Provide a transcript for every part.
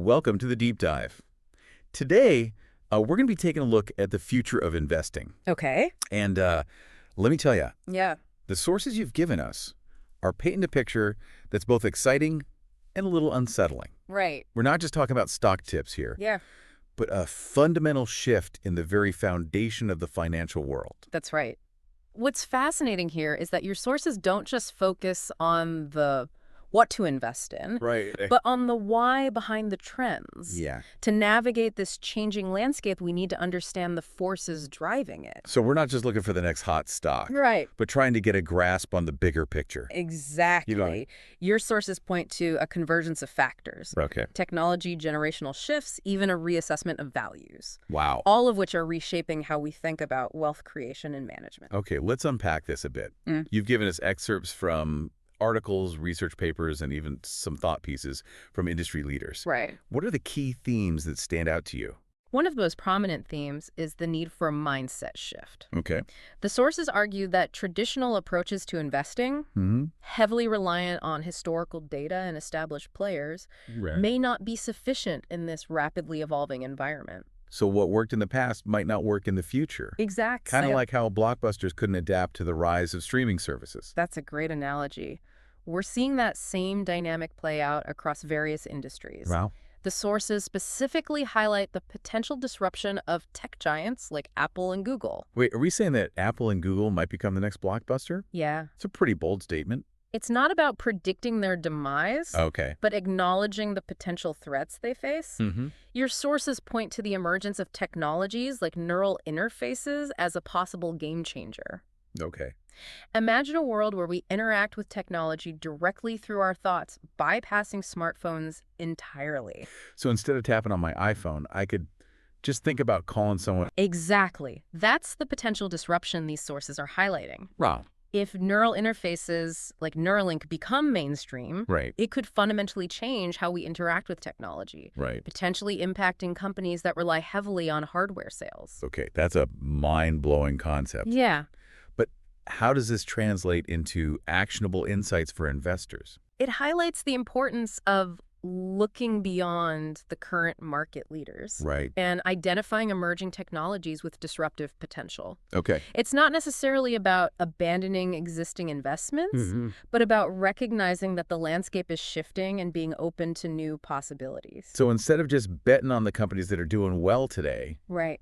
Welcome to the Deep Dive. Today, we're going to be taking a look at the future of investing. Okay. And let me tell you, Yeah. the sources you've given us are painting a picture that's both exciting and a little unsettling. Right. We're not just talking about stock tips here, Yeah. but a fundamental shift in the very foundation of the financial world. That's right. What's fascinating here is that your sources don't just focus on the what to invest in, Right. but on the why behind the trends. Yeah. To navigate this changing landscape, we need to understand the forces driving it. So we're not just looking for the next hot stock, Right. but trying to get a grasp on the bigger picture. Exactly. Your sources point to a convergence of factors. Okay. Technology, generational shifts, even a reassessment of values. Wow. All of which are reshaping how we think about wealth creation and management. Okay, let's unpack this a bit. You've given us excerpts from articles, research papers, and even some thought pieces from industry leaders. Right. What are the key themes that stand out to you? One of the most prominent themes is the need for a mindset shift. Okay. The sources argue that traditional approaches to investing, heavily reliant on historical data and established players, Right. may not be sufficient in this rapidly evolving environment. So what worked in the past might not work in the future. Exactly. Kind of like how blockbusters couldn't adapt to the rise of streaming services. That's a great analogy. We're seeing that same dynamic play out across various industries. Wow. The sources specifically highlight the potential disruption of tech giants like Apple and Google. Wait, are we saying that Apple and Google might become the next blockbuster? Yeah. It's a pretty bold statement. It's not about predicting their demise, Okay. but acknowledging the potential threats they face. Your sources point to the emergence of technologies like neural interfaces as a possible game changer. Okay. Imagine a world where we interact with technology directly through our thoughts, bypassing smartphones entirely. So instead of tapping on my iPhone, I could just think about calling someone. Exactly. That's the potential disruption these sources are highlighting. Wow. If neural interfaces like Neuralink become mainstream, Right. it could fundamentally change how we interact with technology, Right. potentially impacting companies that rely heavily on hardware sales. Okay, that's a mind-blowing concept. Yeah. But how does this translate into actionable insights for investors? It highlights the importance of looking beyond the current market leaders Right. and identifying emerging technologies with disruptive potential. Okay. It's not necessarily about abandoning existing investments, but about recognizing that the landscape is shifting and being open to new possibilities. So instead of just betting on the companies that are doing well today, Right.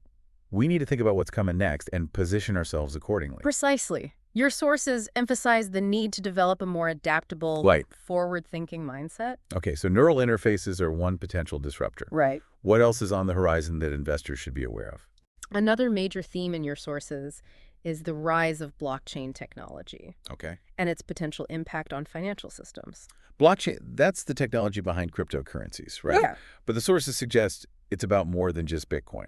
we need to think about what's coming next and position ourselves accordingly. Precisely. Your sources emphasize the need to develop a more adaptable, Right. forward-thinking mindset. Okay, so neural interfaces are one potential disruptor. Right. What else is on the horizon that investors should be aware of? Another major theme in your sources is the rise of blockchain technology Okay. and its potential impact on financial systems. Blockchain, that's the technology behind cryptocurrencies, right? Yeah. But the sources suggest it's about more than just Bitcoin.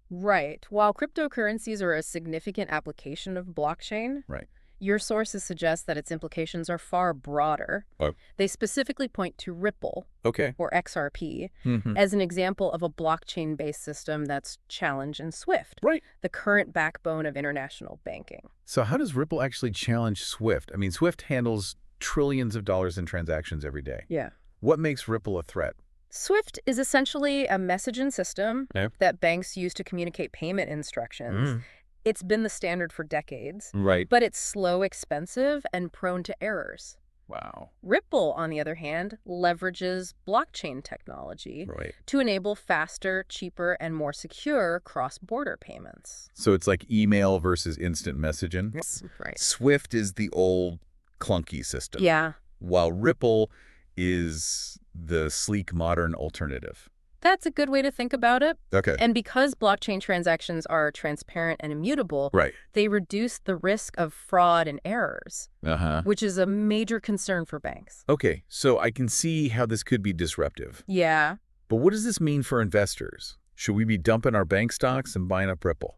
Right. While cryptocurrencies are a significant application of blockchain, Right. your sources suggest that its implications are far broader. Oh. They specifically point to Ripple, Okay. or XRP, as an example of a blockchain-based system that's challenging SWIFT, Right. the current backbone of international banking. So how does Ripple actually challenge SWIFT? I mean, SWIFT handles trillions of dollars in transactions every day. Yeah. What makes Ripple a threat? SWIFT is essentially a messaging system Yeah. that banks use to communicate payment instructions. It's been the standard for decades, Right. but it's slow, expensive, and prone to errors. Wow. Ripple, on the other hand, leverages blockchain technology Right. to enable faster, cheaper, and more secure cross-border payments. So it's like email versus instant messaging. Right. SWIFT is the old clunky system. Yeah, While Ripple is the sleek modern alternative. that's a good way to think about it. Okay. And because blockchain transactions are transparent and immutable, Right. they reduce the risk of fraud and errors, Uh-huh. which is a major concern for banks. Okay, so I can see how this could be disruptive. Yeah. But what does this mean for investors? Should we be dumping our bank stocks and buying up Ripple?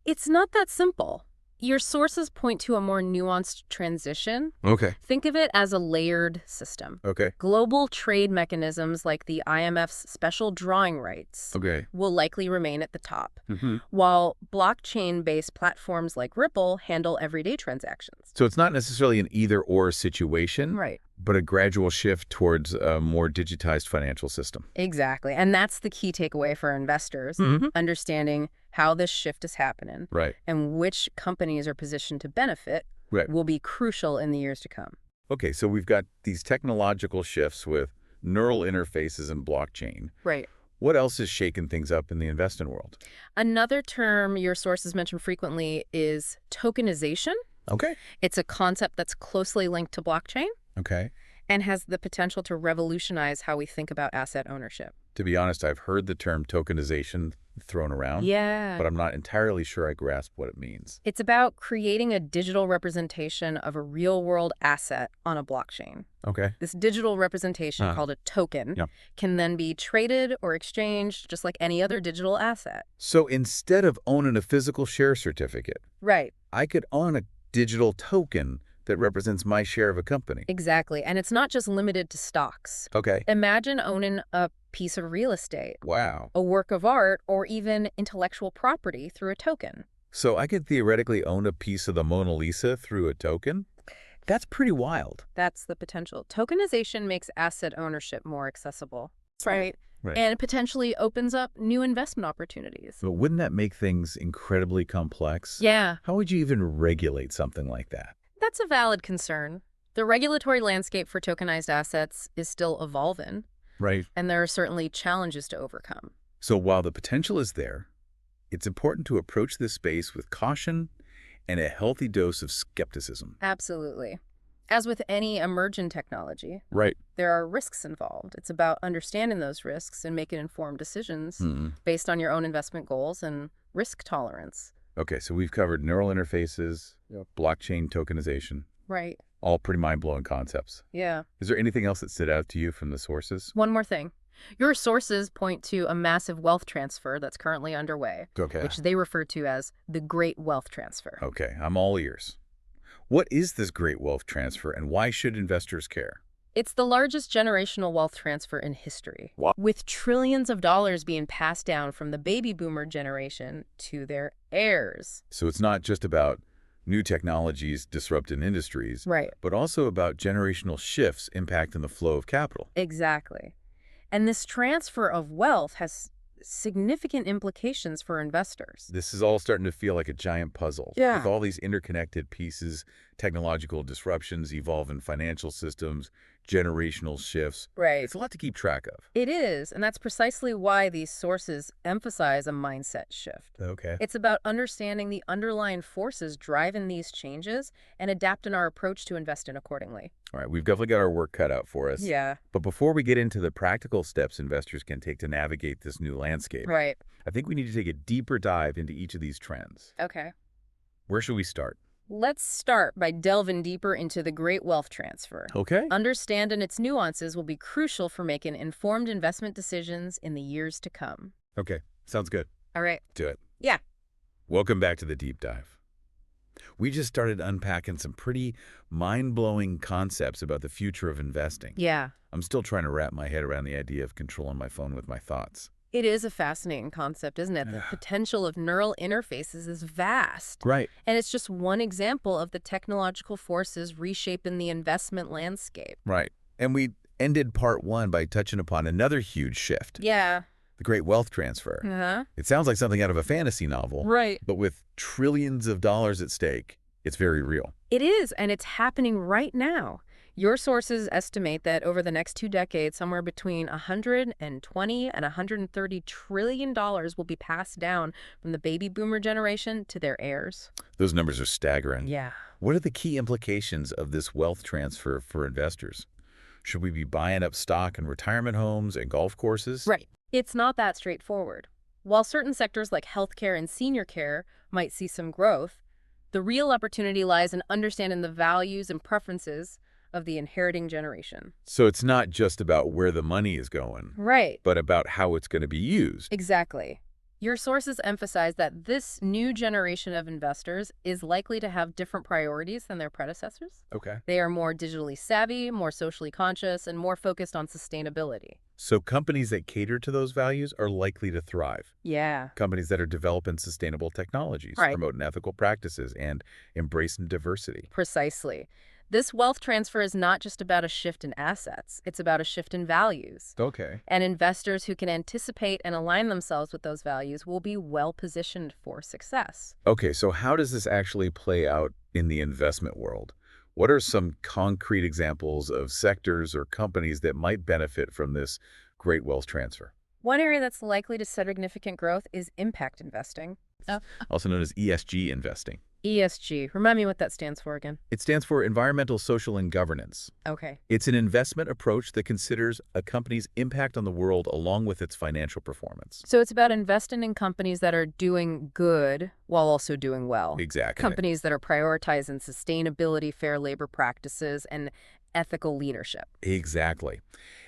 It's not that simple. Your sources point to a more nuanced transition. Okay. Think of it as a layered system. Okay. Global trade mechanisms like the IMF's special drawing rights Okay. will likely remain at the top, Mm-hmm. while blockchain-based platforms like Ripple handle everyday transactions. So it's not necessarily an either-or situation, Right. but a gradual shift towards a more digitized financial system. Exactly. And that's the key takeaway for investors, understanding how this shift is happening Right. and which companies are positioned to benefit will be crucial in the years to come. Okay, so we've got these technological shifts with neural interfaces and blockchain. Right. What else is shaking things up in the investing world? Another term your sources mention frequently is tokenization. Okay. It's a concept that's closely linked to blockchain Okay. and has the potential to revolutionize how we think about asset ownership. To be honest, I've heard the term tokenization thrown around, Yeah. but I'm not entirely sure I grasp what it means. It's about creating a digital representation of a real-world asset on a blockchain. Okay. This digital representation, called a token, can then be traded or exchanged just like any other digital asset. So instead of owning a physical share certificate, Right. I could own a digital token that represents my share of a company. Exactly. And it's not just limited to stocks. Okay. Imagine owning a piece of real estate, Wow. a work of art, or even intellectual property through a token. So I could theoretically own a piece of the Mona Lisa through a token? That's pretty wild. That's the potential. Tokenization makes asset ownership more accessible. Right. Right. And it potentially opens up new investment opportunities. But wouldn't that make things incredibly complex? Yeah, How would you even regulate something like that? that's a valid concern. The regulatory landscape for tokenized assets is still evolving, Right. and there are certainly challenges to overcome. So while the potential is there, it's important to approach this space with caution and a healthy dose of skepticism. Absolutely. As with any emergent technology, Right. there are risks involved. It's about understanding those risks and making informed decisions based on your own investment goals and risk tolerance. Okay, so we've covered neural interfaces, blockchain tokenization, Right. all pretty mind-blowing concepts. Yeah. Is there anything else that stood out to you from the sources? One more thing. Your sources point to a massive wealth transfer that's currently underway, Okay. which they refer to as the Great Wealth Transfer. Okay, I'm all ears. What is this great wealth transfer and why should investors care? It's the largest generational wealth transfer in history, What? with trillions of dollars being passed down from the baby boomer generation to their heirs. So it's not just about new technologies disrupting industries, Right. but also about generational shifts impacting the flow of capital. Exactly. And this transfer of wealth has significant implications for investors. This is all starting to feel like a giant puzzle. Yeah. With all these interconnected pieces, technological disruptions, evolving financial systems, generational shifts. Right. It's a lot to keep track of. It is, and that's precisely why these sources emphasize a mindset shift. Okay. It's about understanding the underlying forces driving these changes and adapting our approach to investing accordingly. All right, we've definitely got our work cut out for us. Yeah. But before we get into the practical steps investors can take to navigate this new landscape, Right. I think we need to take a deeper dive into each of these trends. Okay. Where should we start? Let's start by delving deeper into the Great Wealth Transfer. Okay. Understanding its nuances will be crucial for making informed investment decisions in the years to come. Okay, sounds good. All right. Do it. Yeah. Welcome back to the deep dive. We just started unpacking some pretty mind-blowing concepts about the future of investing. Yeah. I'm still trying to wrap my head around the idea of controlling my phone with my thoughts. It is a fascinating concept, isn't it? The potential of neural interfaces is vast. Right. And it's just one example of the technological forces reshaping the investment landscape. Right. And we ended part one by touching upon another huge shift. Yeah. The great wealth transfer. Uh-huh. It sounds like something out of a fantasy novel. Right. But with trillions of dollars at stake, it's very real. It is, and it's happening right now. Your sources estimate that over the next 2 decades, somewhere between $120 and $130 trillion will be passed down from the baby boomer generation to their heirs. Those numbers are staggering. Yeah. What are the key implications of this wealth transfer for investors? Should we be buying up stock in retirement homes and golf courses? Right. It's not that straightforward. While certain sectors like healthcare and senior care might see some growth, the real opportunity lies in understanding the values and preferences of the inheriting generation. So it's not just about where the money is going, Right. but about how it's going to be used. Exactly. Your sources emphasize that this new generation of investors is likely to have different priorities than their predecessors. Okay. They are more digitally savvy, more socially conscious, and more focused on sustainability. So companies that cater to those values are likely to thrive. Yeah. Companies that are developing sustainable technologies, Right. promoting ethical practices, and embracing diversity. Precisely. This wealth transfer is not just about a shift in assets. It's about a shift in values. Okay. And investors who can anticipate and align themselves with those values will be well positioned for success. Okay, so how does this actually play out in the investment world? What are some concrete examples of sectors or companies that might benefit from this great wealth transfer? One area that's likely to see significant growth is impact investing. Also known as ESG investing. ESG. Remind me what that stands for again. It stands for Environmental, Social, and Governance. Okay. It's an investment approach that considers a company's impact on the world along with its financial performance. So it's about investing in companies that are doing good while also doing well. Exactly. Companies that are prioritizing sustainability, fair labor practices, and ethical leadership. Exactly.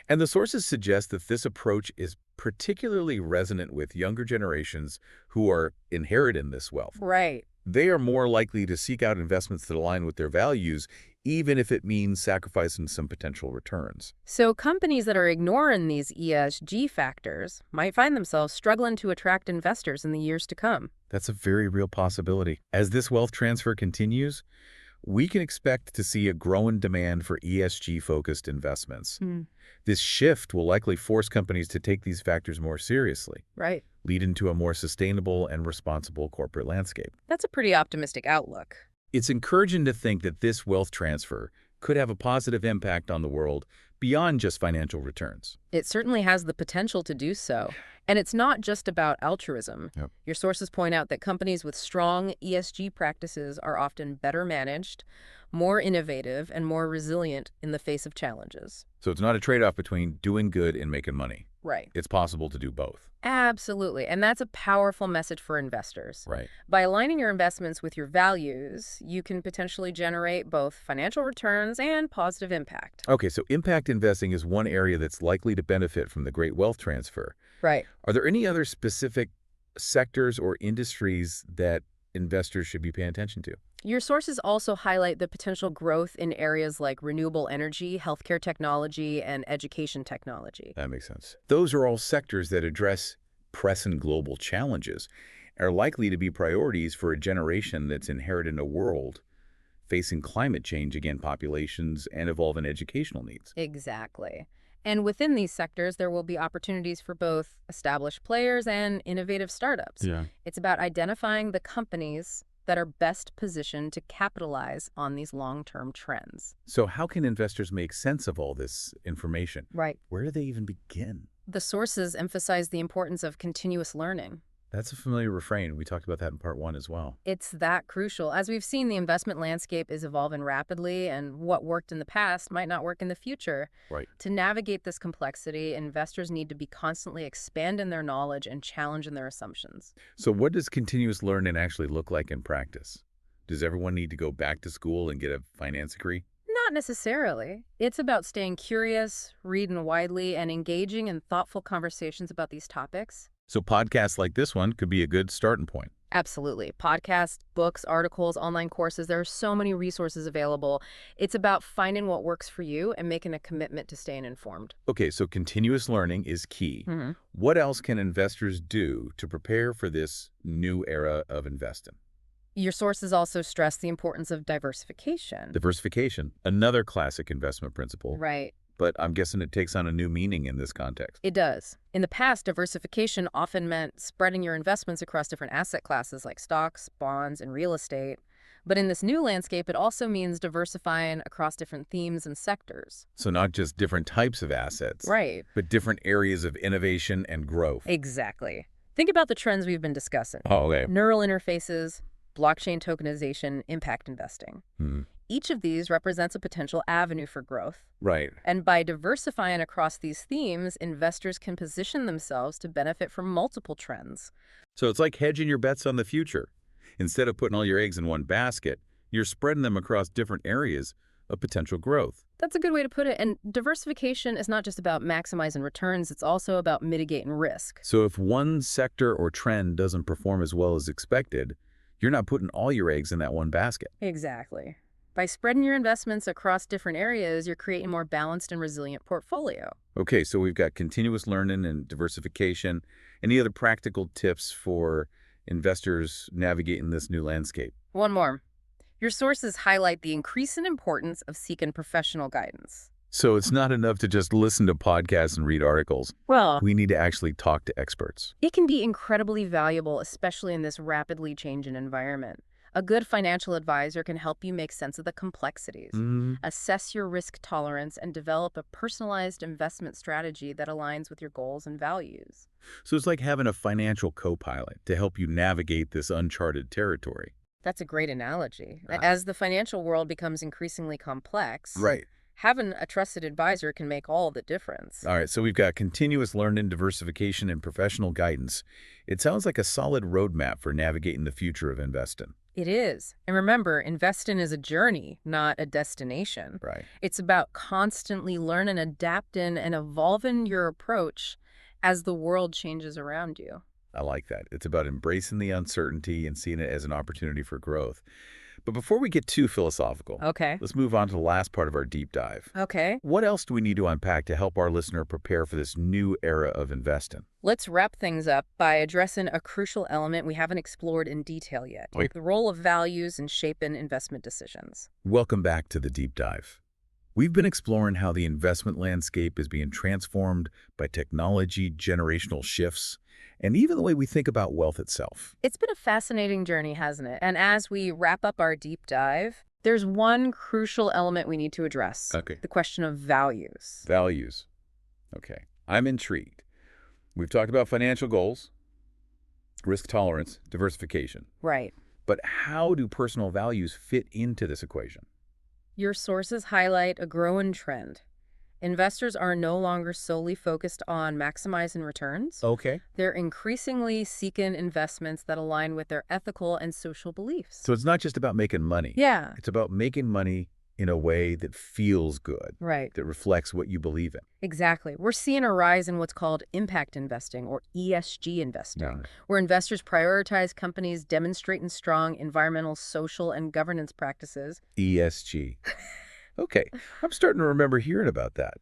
And the sources suggest that this approach is particularly resonant with younger generations who are inheriting this wealth. Right. They are more likely to seek out investments that align with their values, even if it means sacrificing some potential returns. So companies that are ignoring these ESG factors might find themselves struggling to attract investors in the years to come. That's a very real possibility. As this wealth transfer continues, we can expect to see a growing demand for ESG-focused investments. This shift will likely force companies to take these factors more seriously, Right. leading to a more sustainable and responsible corporate landscape. That's a pretty optimistic outlook. It's encouraging to think that this wealth transfer could have a positive impact on the world beyond just financial returns. It certainly has the potential to do so. And it's not just about altruism. Yep. Your sources point out that companies with strong ESG practices are often better managed, more innovative, and more resilient in the face of challenges. So it's not a trade-off between doing good and making money. Right. It's possible to do both. Absolutely. And that's a powerful message for investors. Right. By aligning your investments with your values, you can potentially generate both financial returns and positive impact. Okay, so impact investing is one area that's likely to benefit from the great wealth transfer. Right. Are there any other specific sectors or industries that investors should be paying attention to? Your sources also highlight the potential growth in areas like renewable energy, healthcare technology, and education technology. That makes sense. Those are all sectors that address pressing global challenges and are likely to be priorities for a generation that's inheriting a world facing climate change, again, populations, and evolving educational needs. Exactly. And within these sectors, there will be opportunities for both established players and innovative startups. Yeah. It's about identifying the companies that are best positioned to capitalize on these long-term trends. So how can investors make sense of all this information? Right. Where do they even begin? The sources emphasize the importance of continuous learning. That's a familiar refrain. We talked about that in part 1 as well. It's that crucial. As we've seen, the investment landscape is evolving rapidly, and what worked in the past might not work in the future. Right. To navigate this complexity, investors need to be constantly expanding their knowledge and challenging their assumptions. So what does continuous learning actually look like in practice? Does everyone need to go back to school and get a finance degree? Not necessarily. It's about staying curious, reading widely, and engaging in thoughtful conversations about these topics. So podcasts like this one could be a good starting point. Absolutely. Podcasts, books, articles, online courses, there are so many resources available. It's about finding what works for you and making a commitment to staying informed. Okay, so continuous learning is key. What else can investors do to prepare for this new era of investing? Your sources also stress the importance of diversification. Diversification, another classic investment principle. Right. But I'm guessing it takes on a new meaning in this context. It does. In the past, diversification often meant spreading your investments across different asset classes like stocks, bonds, and real estate. But in this new landscape, it also means diversifying across different themes and sectors. So not just different types of assets, Right. but different areas of innovation and growth. Exactly. Think about the trends we've been discussing. Oh, okay. Neural interfaces, blockchain tokenization, impact investing. Each of these represents a potential avenue for growth. Right. And by diversifying across these themes, investors can position themselves to benefit from multiple trends. So it's like hedging your bets on the future. Instead of putting all your eggs in one basket, you're spreading them across different areas of potential growth. That's a good way to put it. And diversification is not just about maximizing returns, it's also about mitigating risk. So if one sector or trend doesn't perform as well as expected, you're not putting all your eggs in that one basket. Exactly. By spreading your investments across different areas, you're creating a more balanced and resilient portfolio. Okay, so we've got continuous learning and diversification. Any other practical tips for investors navigating this new landscape? One more. Your sources highlight the increasing importance of seeking professional guidance. So it's not enough to just listen to podcasts and read articles. Well, We need to actually talk to experts. it can be incredibly valuable, especially in this rapidly changing environment. A good financial advisor can help you make sense of the complexities, assess your risk tolerance, and develop a personalized investment strategy that aligns with your goals and values. So it's like having a financial co-pilot to help you navigate this uncharted territory. That's a great analogy. Ah. As the financial world becomes increasingly complex, Right. having a trusted advisor can make all the difference. All right, so we've got continuous learning, diversification, and professional guidance. It sounds like a solid roadmap for navigating the future of investing. It is. And remember, investing is a journey, not a destination. Right. It's about constantly learning, adapting, and evolving your approach as the world changes around you. I like that. It's about embracing the uncertainty and seeing it as an opportunity for growth. But before we get too philosophical, Okay. let's move on to the last part of our deep dive. Okay. What else do we need to unpack to help our listener prepare for this new era of investing? Let's wrap things up by addressing a crucial element we haven't explored in detail yet. Wait. The role of values in shaping investment decisions. Welcome back to the deep dive. We've been exploring how the investment landscape is being transformed by technology, generational shifts, and even the way we think about wealth itself. It's been a fascinating journey, hasn't it? And as we wrap up our deep dive, there's one crucial element we need to address. Okay. The question of values. Values. Okay. I'm intrigued. We've talked about financial goals, risk tolerance, diversification. Right. But how do personal values fit into this equation? Your sources highlight a growing trend. Investors are no longer solely focused on maximizing returns. Okay. They're increasingly seeking investments that align with their ethical and social beliefs. So it's not just about making money. Yeah. It's about making money in a way that feels good, Right. that reflects what you believe in. Exactly. We're seeing a rise in what's called impact investing, or ESG investing, Yeah. where investors prioritize companies demonstrating strong environmental, social, and governance practices. ESG. Okay, I'm starting to remember hearing about that.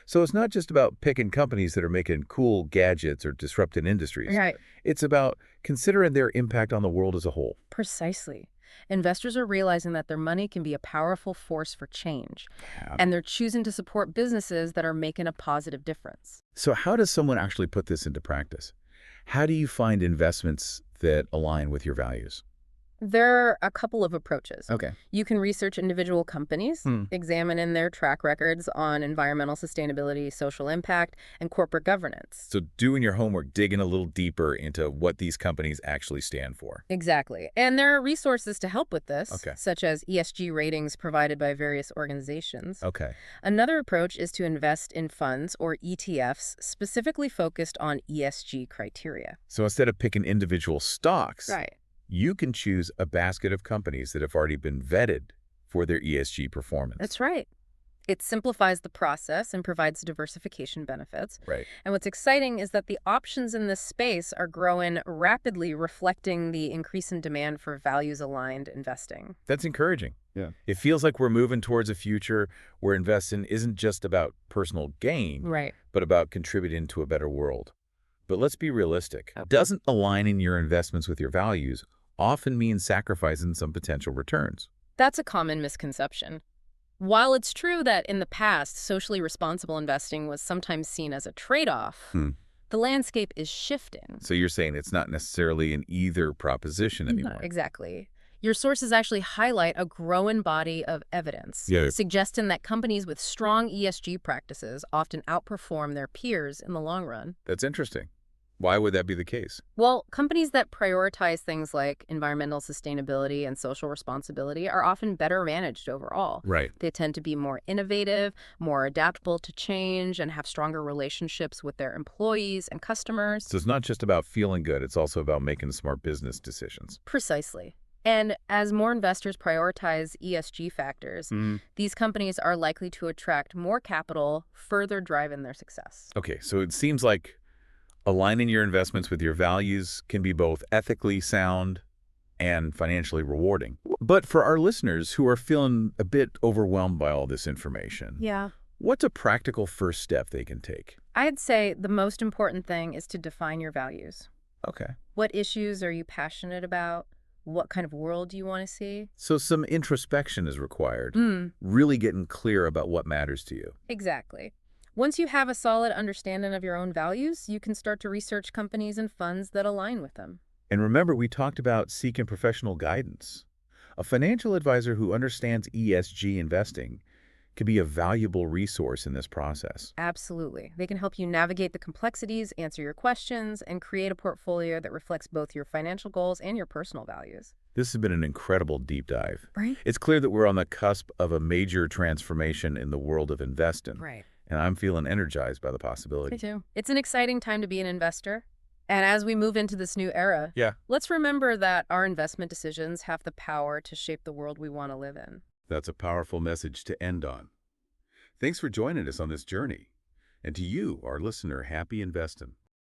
So it's not just about picking companies that are making cool gadgets or disrupting industries. Right. It's about considering their impact on the world as a whole. Precisely. Investors are realizing that their money can be a powerful force for change, Yeah. and they're choosing to support businesses that are making a positive difference. So how does someone actually put this into practice? How do you find investments that align with your values? There are a couple of approaches. Okay. You can research individual companies, examining their track records on environmental sustainability, social impact, and corporate governance. So doing your homework, digging a little deeper into what these companies actually stand for. Exactly. And there are resources to help with this, Okay. such as ESG ratings provided by various organizations. Okay. Another approach is to invest in funds, or ETFs, specifically focused on ESG criteria. So instead of picking individual stocks, Right. you can choose a basket of companies that have already been vetted for their ESG performance. That's right. It simplifies the process and provides diversification benefits. Right. And what's exciting is that the options in this space are growing rapidly, reflecting the increasing demand for values-aligned investing. That's encouraging. Yeah. It feels like we're moving towards a future where investing isn't just about personal gain, Right. but about contributing to a better world. But let's be realistic. Okay. Doesn't aligning your investments with your values often mean sacrificing some potential returns? That's a common misconception. While it's true that in the past, socially responsible investing was sometimes seen as a trade-off, the landscape is shifting. So you're saying it's not necessarily an either proposition anymore. Exactly. Your sources actually highlight a growing body of evidence, Yeah. suggesting that companies with strong ESG practices often outperform their peers in the long run. That's interesting. Why would that be the case? Well, companies that prioritize things like environmental sustainability and social responsibility are often better managed overall. Right. They tend to be more innovative, more adaptable to change, and have stronger relationships with their employees and customers. So it's not just about feeling good, it's also about making smart business decisions. Precisely. And as more investors prioritize ESG factors, these companies are likely to attract more capital, further driving their success. Okay, so it seems like aligning your investments with your values can be both ethically sound and financially rewarding. But for our listeners who are feeling a bit overwhelmed by all this information, Yeah. what's a practical first step they can take? I'd say the most important thing is to define your values. Okay. What issues are you passionate about? What kind of world do you want to see? So some introspection is required, Mm, really getting clear about what matters to you. exactly. Once you have a solid understanding of your own values, you can start to research companies and funds that align with them. And remember, we talked about seeking professional guidance. A financial advisor who understands ESG investing can be a valuable resource in this process. Absolutely. They can help you navigate the complexities, answer your questions, and create a portfolio that reflects both your financial goals and your personal values. This has been an incredible deep dive. Right? It's clear that we're on the cusp of a major transformation in the world of investing, Right. and I'm feeling energized by the Me possibility. too. It's an exciting time to be an investor. And as we move into this new era, Yeah, let's remember that our investment decisions have the power to shape the world we want to live in. that's a powerful message to end on. Thanks for joining us on this journey. And to you, our listener, happy investing.